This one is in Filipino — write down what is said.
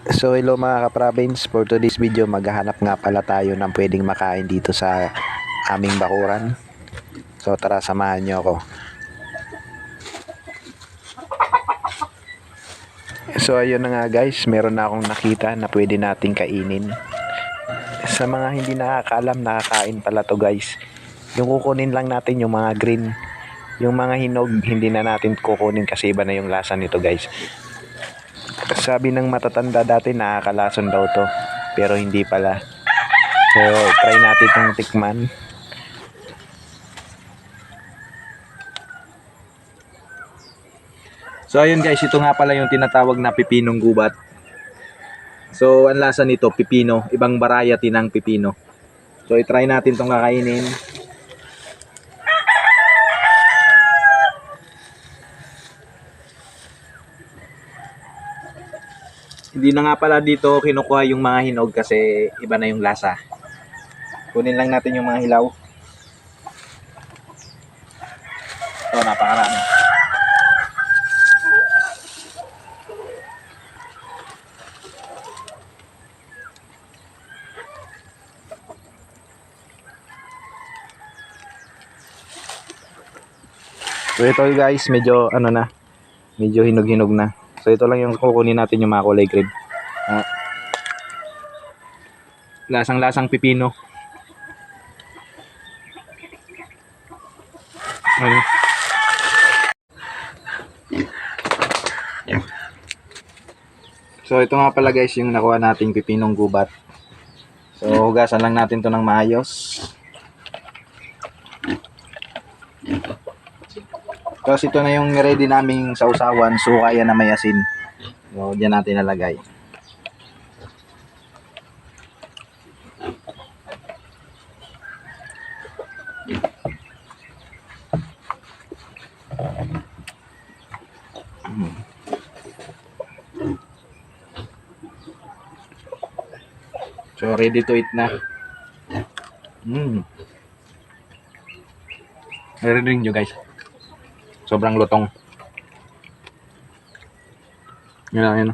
So hello mga ka-province, for today's video maghahanap nga pala tayo ng pwedeng makain dito sa aming bakuran. So tara, samahan nyo ako. So ayun na nga guys, meron na akong nakita na pwede nating kainin. Sa mga hindi nakakaalam, nakakain pala to guys. Yung kukunin lang natin yung mga green. Yung mga hinog, hindi na natin kukunin kasi iba na yung lasa nito guys. Sabi ng matatanda dati nakakalason daw to, pero hindi pala. So try natin itong tikman. So ayun guys, ito nga pala yung tinatawag na pipinong gubat. So ang lasa nito, pipino, ibang variety ng pipino. So i-try natin itong kakainin. Hindi na nga pala dito kinukuha yung mga hinog kasi iba na yung lasa. Kunin lang natin yung mga hilaw. So napakarami. So ito guys, medyo ano na, medyo hinog-hinog na. So ito lang yung kukunin natin, yung mga kulay green. Lasang-lasang pipino. Ayun. So ito nga pala guys yung nakuha nating pipinong gubat. So hugasan lang natin to ng maayos. Tapos ito na yung ready naming sausawan, suka yan na may asin. So diyan natin nalagay. So ready to eat na. Narinig nyo guys, sobrang lutong. Yun.